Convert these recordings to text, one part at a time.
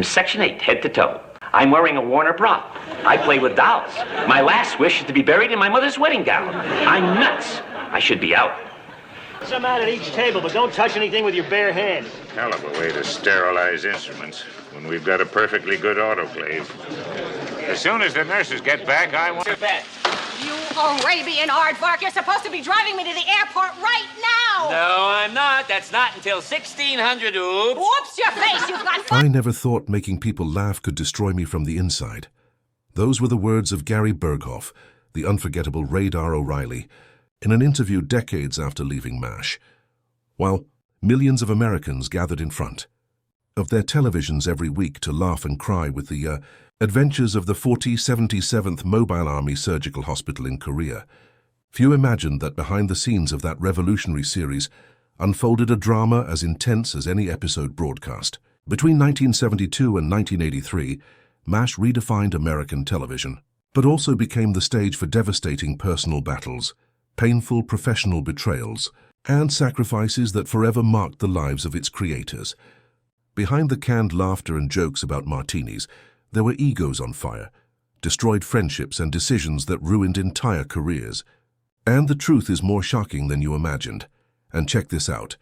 Section 8, head to toe. I'm wearing a Warner bra. I play with dolls. My last wish is to be buried in my mother's wedding gown. I'm nuts. I should be out. Some out at each table, but don't touch anything with your bare hands. Hell of a way to sterilize instruments when we've got a perfectly good autoclave. As soon as the nurses get back, I want... You Arabian aardvark, you're supposed to be driving me to the airport right now! No, I'm not. That's not until 1600, oops. Whoops, your face, you've got... I never thought making people laugh could destroy me from the inside. Those were the words of Gary Burghoff, the unforgettable Radar O'Reilly, in an interview decades after leaving MASH, while millions of Americans gathered in front of their televisions every week to laugh and cry with the adventures of the 4077th Mobile Army Surgical Hospital in Korea. Few imagined that behind the scenes of that revolutionary series unfolded a drama as intense as any episode broadcast. Between 1972 and 1983, MASH redefined American television, but also became the stage for devastating personal battles, painful professional betrayals, and sacrifices that forever marked the lives of its creators. Behind the canned laughter and jokes about martinis, there were egos on fire, destroyed friendships and decisions that ruined entire careers. And the truth is more shocking than you imagined. And check this out,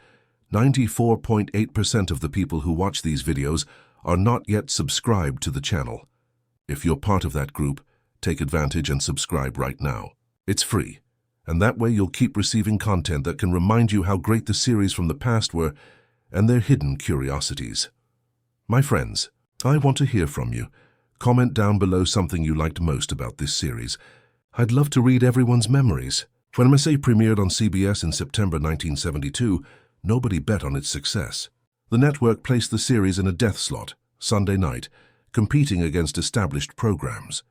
94.8% of the people who watch these videos are not yet subscribed to the channel. If you're part of that group, take advantage and subscribe right now. It's free, and that way you'll keep receiving content that can remind you how great the series from the past were and their hidden curiosities. My friends, I want to hear from you. Comment down below something you liked most about this series. I'd love to read everyone's memories. When MSA premiered on CBS in September 1972, nobody bet on its success. The network placed the series in a death slot, Sunday night, competing against established programs.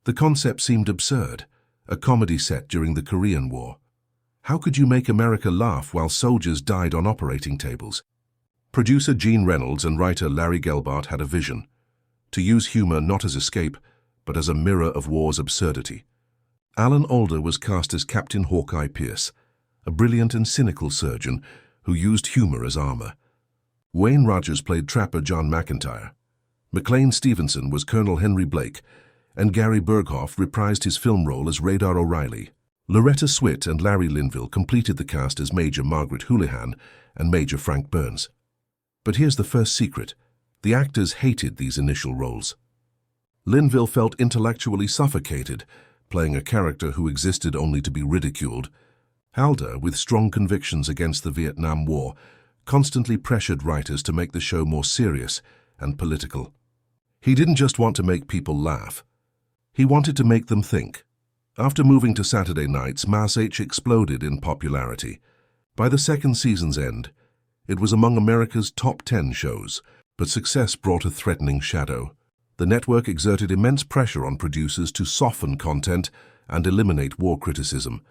The concept seemed absurd, a comedy set during the Korean War. How could you make America laugh while soldiers died on operating tables? Producer Gene Reynolds and writer Larry Gelbart had a vision, to use humor not as escape, but as a mirror of war's absurdity. Alan Alda was cast as Captain Hawkeye Pierce, a brilliant and cynical surgeon who used humor as armor. Wayne Rogers played Trapper John McIntyre. McLean Stevenson was Colonel Henry Blake, and Gary Burghoff reprised his film role as Radar O'Reilly. Loretta Swit and Larry Linville completed the cast as Major Margaret Houlihan and Major Frank Burns. But here's the first secret. The actors hated these initial roles. Linville felt intellectually suffocated, playing a character who existed only to be ridiculed. Alda, with strong convictions against the Vietnam War, constantly pressured writers to make the show more serious and political. He didn't just want to make people laugh. He wanted to make them think. After moving to Saturday nights, MASH exploded in popularity. By the second season's end, it was among America's top 10 shows, but success brought a threatening shadow. The network exerted immense pressure on producers to soften content and eliminate war criticism.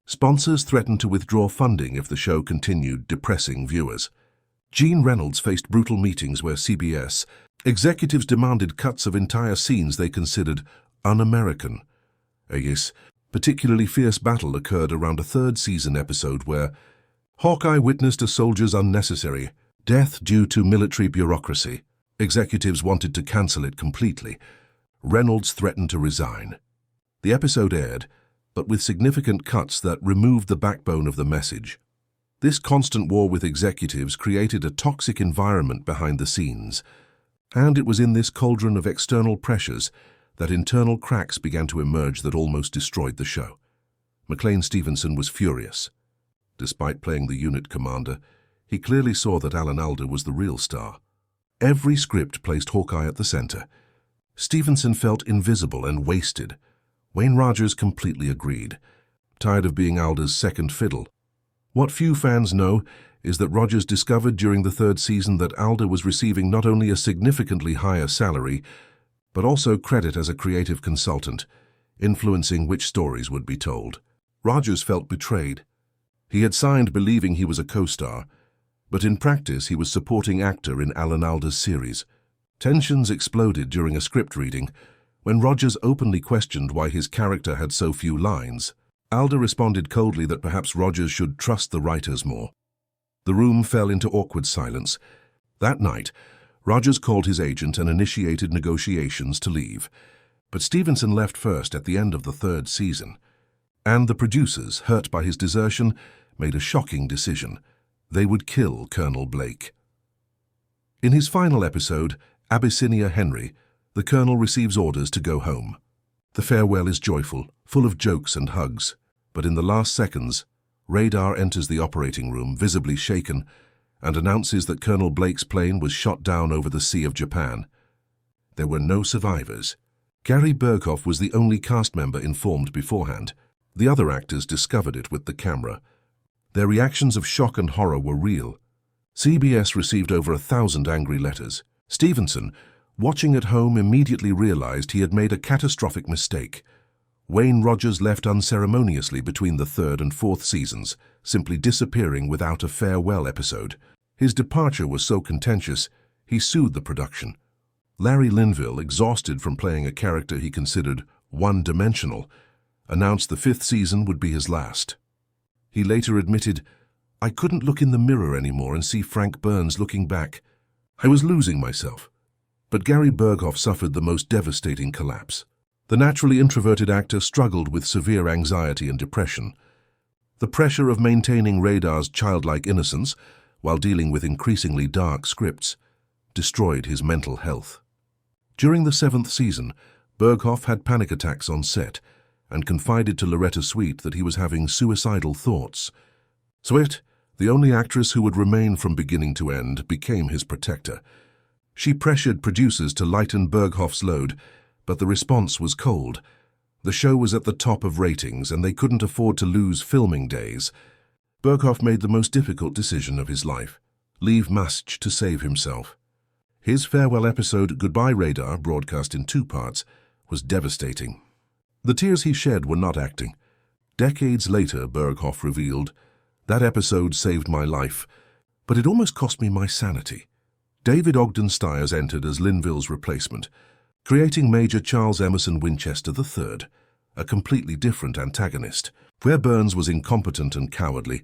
Sponsors threatened to withdraw funding if the show continued depressing viewers. Gene Reynolds faced brutal meetings where CBS executives demanded cuts of entire scenes they considered un-American. A particularly fierce battle occurred around a third season episode where Hawkeye witnessed a soldier's unnecessary death due to military bureaucracy. Executives wanted to cancel it completely. Reynolds threatened to resign. The episode aired, but with significant cuts that removed the backbone of the message. This constant war with executives created a toxic environment behind the scenes, and it was in this cauldron of external pressures that internal cracks began to emerge that almost destroyed the show. McLean Stevenson was furious. Despite playing the unit commander, he clearly saw that Alan Alda was the real star. Every script placed Hawkeye at the center. Stevenson felt invisible and wasted. Wayne Rogers completely agreed, tired of being Alda's second fiddle. What few fans know is that Rogers discovered during the third season that Alda was receiving not only a significantly higher salary, but also credit as a creative consultant, influencing which stories would be told. Rogers felt betrayed. He had signed believing he was a co-star, but in practice he was supporting actor in Alan Alda's series. Tensions exploded during a script reading when Rogers openly questioned why his character had so few lines. Alda responded coldly that perhaps Rogers should trust the writers more. The room fell into awkward silence. That night, Rogers called his agent and initiated negotiations to leave. But Stevenson left first at the end of the 3rd season. And the producers, hurt by his desertion, made a shocking decision. They would kill Colonel Blake. In his final episode, Abyssinia Henry, the colonel receives orders to go home. The farewell is joyful, full of jokes and hugs. But in the last seconds, Radar enters the operating room, visibly shaken, and announces that Colonel Blake's plane was shot down over the Sea of Japan. There were no survivors. Gary Burghoff was the only cast member informed beforehand. The other actors discovered it with the camera. Their reactions of shock and horror were real. CBS received over 1,000 angry letters. Stevenson, watching at home, immediately realized he had made a catastrophic mistake. Wayne Rogers left unceremoniously between the 3rd and 4th seasons, simply disappearing without a farewell episode. His departure was so contentious, he sued the production. Larry Linville, exhausted from playing a character he considered one-dimensional, announced the 5th season would be his last. He later admitted, "I couldn't look in the mirror anymore and see Frank Burns looking back. I was losing myself." But Gary Burghoff suffered the most devastating collapse. The naturally introverted actor struggled with severe anxiety and depression. The pressure of maintaining Radar's childlike innocence, while dealing with increasingly dark scripts, destroyed his mental health. During the 7th season, Burghoff had panic attacks on set and confided to Loretta Swit that he was having suicidal thoughts. Swit, the only actress who would remain from beginning to end, became his protector. She pressured producers to lighten Burghoff's load, but the response was cold. The show was at the top of ratings, and they couldn't afford to lose filming days. Burghoff made the most difficult decision of his life: leave MASH to save himself. His farewell episode, Goodbye Radar, broadcast in 2 parts, was devastating. The tears he shed were not acting. Decades later, Burghoff revealed, "That episode saved my life, but it almost cost me my sanity." David Ogden Stiers entered as Linville's replacement, creating Major Charles Emerson Winchester III, a completely different antagonist. Where Burns was incompetent and cowardly,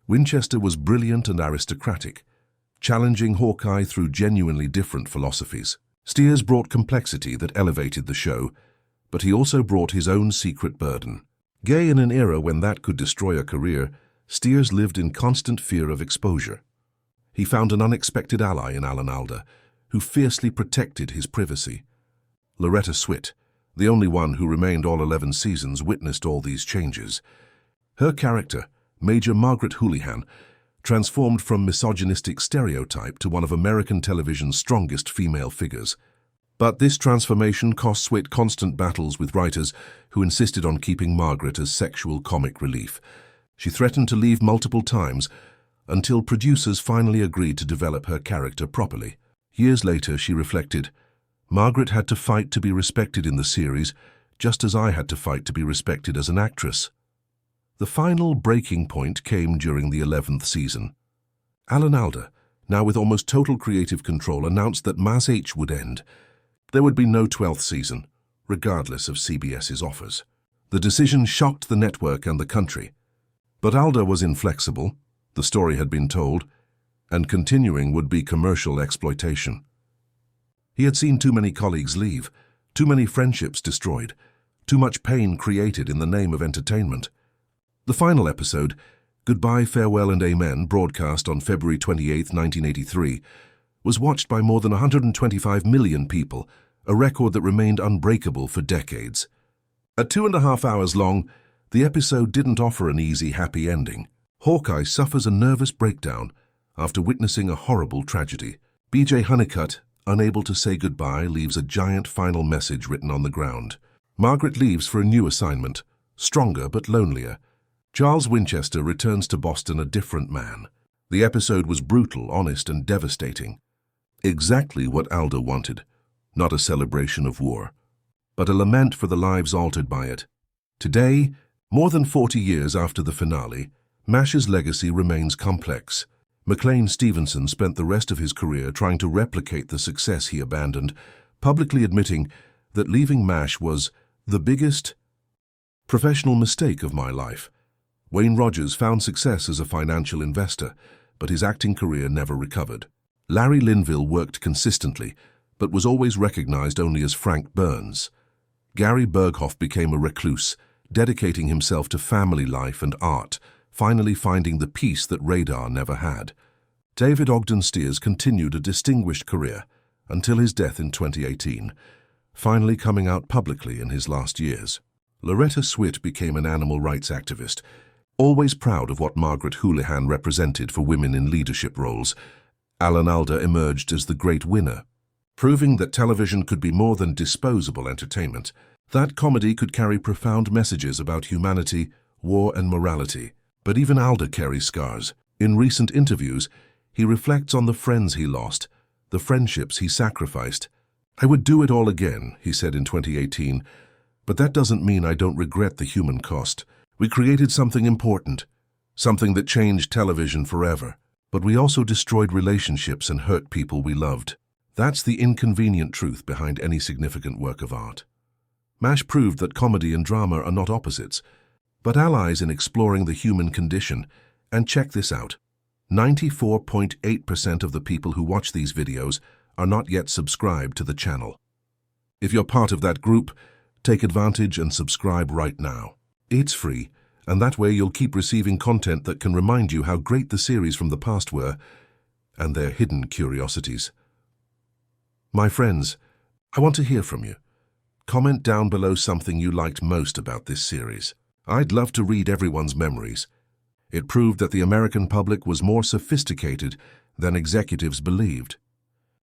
Winchester was brilliant and aristocratic, challenging Hawkeye through genuinely different philosophies. Stiers brought complexity that elevated the show, but he also brought his own secret burden. Gay in an era when that could destroy a career, Stiers lived in constant fear of exposure. He found an unexpected ally in Alan Alda, who fiercely protected his privacy. Loretta Swit, the only one who remained all 11 seasons, witnessed all these changes. Her character, Major Margaret Houlihan, transformed from misogynistic stereotype to one of American television's strongest female figures. But this transformation cost Swit constant battles with writers who insisted on keeping Margaret as sexual comic relief. She threatened to leave multiple times until producers finally agreed to develop her character properly. Years later, she reflected, "Margaret had to fight to be respected in the series, just as I had to fight to be respected as an actress." The final breaking point came during the 11th season. Alan Alda, now with almost total creative control, announced that MASH would end. There would be no 12th season, regardless of CBS's offers. The decision shocked the network and the country. But Alda was inflexible. The story had been told, and continuing would be commercial exploitation. He had seen too many colleagues leave, too many friendships destroyed, too much pain created in the name of entertainment. The final episode, Goodbye, Farewell and Amen, broadcast on February 28, 1983, was watched by more than 125 million people, a record that remained unbreakable for decades. At 2.5 hours long, the episode didn't offer an easy, happy ending. Hawkeye suffers a nervous breakdown after witnessing a horrible tragedy. B.J. Honeycutt, unable to say goodbye, leaves a giant final message written on the ground. Margaret leaves for a new assignment, stronger but lonelier. Charles Winchester returns to Boston a different man. The episode was brutal, honest, and devastating. Exactly what Alda wanted. Not a celebration of war, but a lament for the lives altered by it. Today, more than 40 years after the finale, MASH's legacy remains complex. McLean Stevenson spent the rest of his career trying to replicate the success he abandoned, publicly admitting that leaving MASH was the biggest professional mistake of my life. Wayne Rogers found success as a financial investor, but his acting career never recovered. Larry Linville worked consistently, but was always recognized only as Frank Burns. Gary Burghoff became a recluse, dedicating himself to family life and art, finally finding the peace that Radar never had. David Ogden Stiers continued a distinguished career until his death in 2018, finally coming out publicly in his last years. Loretta Swit became an animal rights activist, always proud of what Margaret Houlihan represented for women in leadership roles. Alan Alda emerged as the great winner, proving that television could be more than disposable entertainment, that comedy could carry profound messages about humanity, war and morality. But even Alda carries scars. In recent interviews, he reflects on the friends he lost, the friendships he sacrificed. "I would do it all again," he said in 2018, "but that doesn't mean I don't regret the human cost. We created something important, something that changed television forever, but we also destroyed relationships and hurt people we loved." That's the inconvenient truth behind any significant work of art. MASH proved that comedy and drama are not opposites, but allies in exploring the human condition. And check this out. 94.8% of the people who watch these videos are not yet subscribed to the channel. If you're part of that group, take advantage and subscribe right now. It's free, and that way you'll keep receiving content that can remind you how great the series from the past were and their hidden curiosities. My friends, I want to hear from you. Comment down below something you liked most about this series. I'd love to read everyone's memories. It proved that the American public was more sophisticated than executives believed.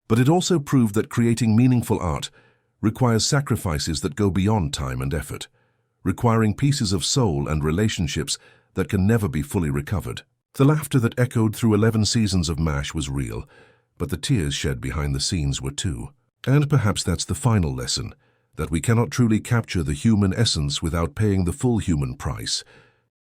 But it also proved that creating meaningful art requires sacrifices that go beyond time and effort, requiring pieces of soul and relationships that can never be fully recovered. The laughter that echoed through 11 seasons of MASH was real, but the tears shed behind the scenes were too. And perhaps that's the final lesson, that we cannot truly capture the human essence without paying the full human price.